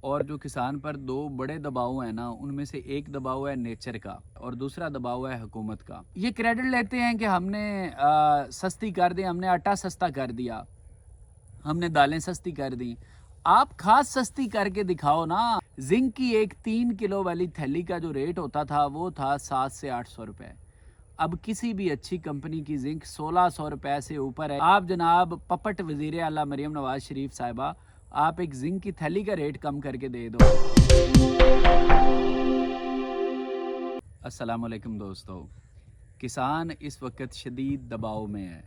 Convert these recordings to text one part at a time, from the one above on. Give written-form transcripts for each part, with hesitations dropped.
اور جو کسان پر دو بڑے دباؤ ہیں نا، ان میں سے ایک دباؤ ہے نیچر کا اور دوسرا دباؤ ہے حکومت کا۔ یہ کریڈٹ لیتے ہیں کہ ہم نے سستی کر دی، ہم نے آٹا سستا کر دیا، ہم نے دالیں سستی کر دیں۔ آپ کھاد سستی کر کے دکھاؤ نا۔ زنک کی ایک 3 کلو والی تھیلی کا جو ریٹ ہوتا تھا وہ تھا 700 سے 800 روپے۔ اب کسی بھی اچھی کمپنی کی زنک 1600 روپے سے اوپر ہے۔ آپ جناب پپٹ وزیر اعلیٰ مریم نواز شریف صاحبہ، آپ ایک زنک کی تھیلی کا ریٹ کم کر کے دے دو۔ السلام علیکم دوستو۔ کسان اس وقت شدید دباؤ میں ہے،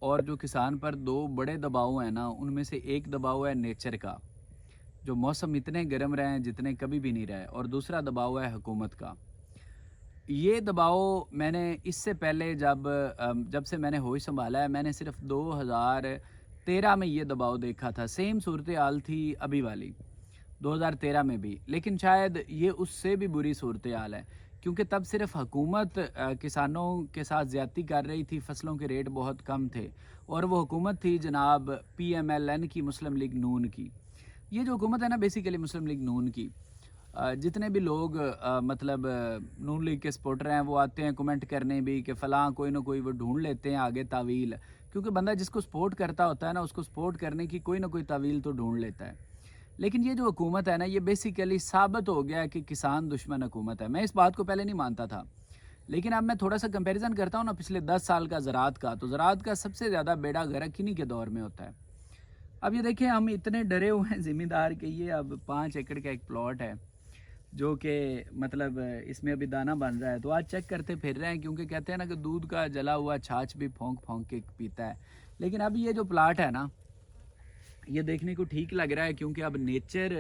اور جو کسان پر دو بڑے دباؤ ہیں نا، ان میں سے ایک دباؤ ہے نیچر کا، جو موسم اتنے گرم رہے ہیں جتنے کبھی بھی نہیں رہے، اور دوسرا دباؤ ہے حکومت کا۔ یہ دباؤ میں نے اس سے پہلے جب سے میں نے ہوش سنبھالا ہے، میں نے صرف 2013 میں یہ دباؤ دیکھا تھا۔ سیم صورتحال تھی ابھی والی 2013 میں بھی، لیکن شاید یہ اس سے بھی بری صورتحال ہے، کیونکہ تب صرف حکومت کسانوں کے ساتھ زیادتی کر رہی تھی، فصلوں کے ریٹ بہت کم تھے، اور وہ حکومت تھی جناب PMLN کی، مسلم لیگ نون کی۔ یہ جو حکومت ہے نا، بیسیکلی مسلم لیگ نون کی، جتنے بھی لوگ مطلب نون لیگ کے سپورٹر ہیں، وہ آتے ہیں کمنٹ کرنے بھی کہ فلاں کوئی نہ کوئی وہ ڈھونڈ لیتے ہیں آگے تعویل، کیونکہ بندہ جس کو سپورٹ کرتا ہوتا ہے نا، اس کو سپورٹ کرنے کی کوئی نہ کوئی تعویل تو ڈھونڈ لیتا ہے۔ لیکن یہ جو حکومت ہے نا، یہ بیسیکلی ثابت ہو گیا ہے کہ کسان دشمن حکومت ہے۔ میں اس بات کو پہلے نہیں مانتا تھا، لیکن اب میں تھوڑا سا کمپیریزن کرتا ہوں نا پچھلے 10 سال کا زراعت کا، تو زراعت کا سب سے زیادہ بیڑا غرق انہی کے دور میں ہوتا ہے۔ اب یہ دیکھیں، ہم اتنے ڈرے ہوئے ہیں زمیندار کہ یہ اب 5 ایکڑ کا ایک پلاٹ ہے، جو کہ مطلب اس میں ابھی دانہ بن رہا ہے، تو آج چیک کرتے پھر رہے ہیں، کیونکہ کہتے ہیں نا کہ دودھ کا جلا ہوا چھاچھ بھی پھونک پھونک کے پیتا ہے۔ لیکن اب یہ جو پلاٹ ہے نا، یہ دیکھنے کو ٹھیک لگ رہا ہے، کیونکہ اب نیچر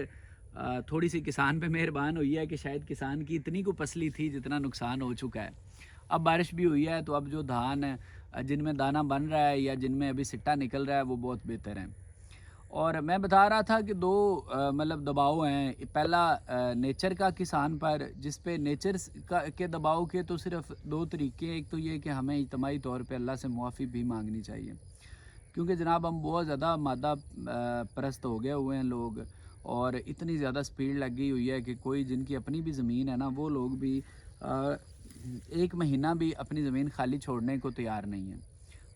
تھوڑی سی کسان پہ مہربان ہوئی ہے کہ شاید کسان کی اتنی کو پسلی تھی جتنا نقصان ہو چکا ہے۔ اب بارش بھی ہوئی ہے، تو اب جو دھان جن میں دانہ بن رہا ہے یا جن میں ابھی سٹا نکل رہا ہے، وہ بہت بہتر ہیں۔ اور میں بتا رہا تھا کہ دو مطلب دباؤ ہیں۔ پہلا نیچر کا کسان پر، جس پہ نیچر کے دباؤ کے تو صرف 2 طریقے ہیں۔ ایک تو یہ کہ ہمیں اجتماعی طور پہ اللہ سے معافی بھی مانگنی چاہیے، کیونکہ جناب ہم بہت زیادہ مادہ پرست ہو گئے ہوئے ہیں لوگ، اور اتنی زیادہ سپیڈ لگی ہوئی ہے کہ کوئی جن کی اپنی بھی زمین ہے نا، وہ لوگ بھی ایک مہینہ بھی اپنی زمین خالی چھوڑنے کو تیار نہیں ہیں۔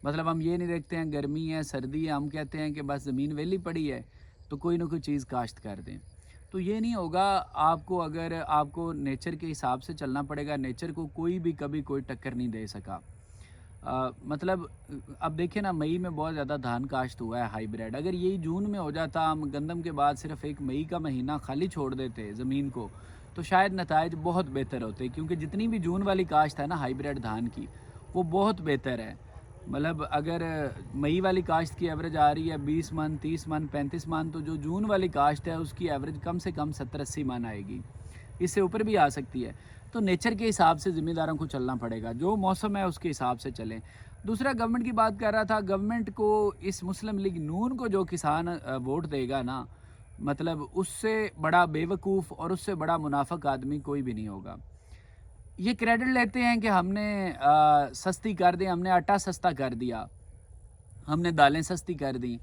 مطلب ہم یہ نہیں دیکھتے ہیں گرمی ہے سردی ہے، ہم کہتے ہیں کہ بس زمین ویلی پڑی ہے تو کوئی نہ کوئی چیز کاشت کر دیں۔ تو یہ نہیں ہوگا، آپ کو اگر آپ کو نیچر کے حساب سے چلنا پڑے گا۔ نیچر کو کوئی بھی کبھی کوئی ٹکر نہیں دے سکا۔ مطلب اب دیکھیں نا، مئی میں بہت زیادہ دھان کاشت ہوا ہے ہائی بریڈ۔ اگر یہی جون میں ہو جاتا، ہم گندم کے بعد صرف ایک مئی کا مہینہ خالی چھوڑ دیتے زمین کو، تو شاید نتائج بہت بہتر ہوتے، کیونکہ جتنی بھی جون والی کاشت ہے نا ہائی بریڈ دھان کی، وہ بہت بہتر ہے۔ مطلب اگر مئی والی کاشت کی ایوریج آ رہی ہے 20 من، 30 من، 35 من، تو جو جون والی کاشت ہے اس کی ایوریج کم سے کم 70-80 من آئے گی، اس سے اوپر بھی آ سکتی ہے۔ تو نیچر کے حساب سے ذمہ داروں کو چلنا پڑے گا، جو موسم ہے اس کے حساب سے چلیں۔ دوسرا، گورنمنٹ کی بات کر رہا تھا، گورنمنٹ کو اس مسلم لیگ نون کو جو کسان ووٹ دے گا نا، مطلب اس سے بڑا بے وقوف اور اس سے بڑا منافق آدمی کوئی بھی نہیں ہوگا۔ یہ کریڈٹ لیتے ہیں کہ ہم نے سستی کر دی، ہم نے آٹا سستا کر دیا، ہم نے دالیں سستی کر دیں۔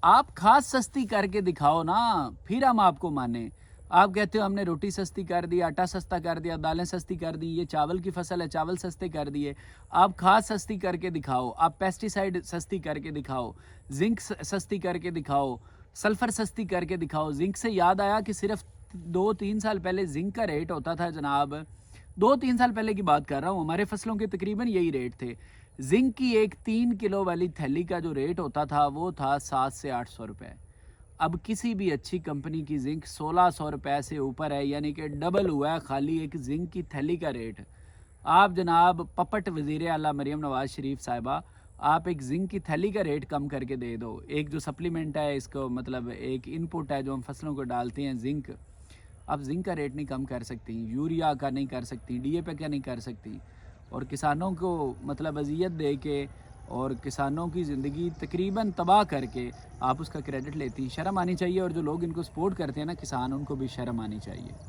آپ کھاد سستی کر کے دکھاؤ نا، پھر ہم آپ کو مانیں۔ آپ کہتے ہو ہم نے روٹی سستی کر دی، آٹا سستا کر دیا، دالیں سستی کر دی، یہ چاول کی فصل ہے چاول سستے کر دیے۔ آپ کھاد سستی کر کے دکھاؤ، آپ پیسٹی سائیڈ سستی کر کے دکھاؤ، زنک سستی کر کے دکھاؤ، سلفر سستی کر کے دکھاؤ۔ زنک سے یاد آیا کہ صرف 2-3 سال پہلے زنک کا ریٹ ہوتا تھا جناب، 2-3 سال پہلے کی بات کر رہا ہوں، ہمارے فصلوں کے تقریباً یہی ریٹ تھے۔ زنک کی ایک 3 کلو والی تھیلی کا جو ریٹ ہوتا تھا وہ تھا 700 سے 800 روپے۔ اب کسی بھی اچھی کمپنی کی زنک 1600 روپے سے اوپر ہے، یعنی کہ ڈبل ہوا ہے خالی ایک زنک کی تھیلی کا ریٹ۔ آپ جناب پپٹ وزیر اعلیٰ مریم نواز شریف صاحبہ، آپ ایک زنک کی تھیلی کا ریٹ کم کر کے دے دو۔ ایک جو سپلیمنٹ ہے، اس کو مطلب ایک ان پٹ ہے جو ہم فصلوں کو ڈالتے ہیں، زنک، آپ زنک کا ریٹ نہیں کم کر سکتی، یوریا کا نہیں کر سکتی، DAP کا نہیں کر سکتی، اور کسانوں کو مطلب اذیت دے کے اور کسانوں کی زندگی تقریباً تباہ کر کے آپ اس کا کریڈٹ لیتی ہیں۔ شرم آنی چاہیے، اور جو لوگ ان کو سپورٹ کرتے ہیں نا کسان، ان کو بھی شرم آنی چاہیے۔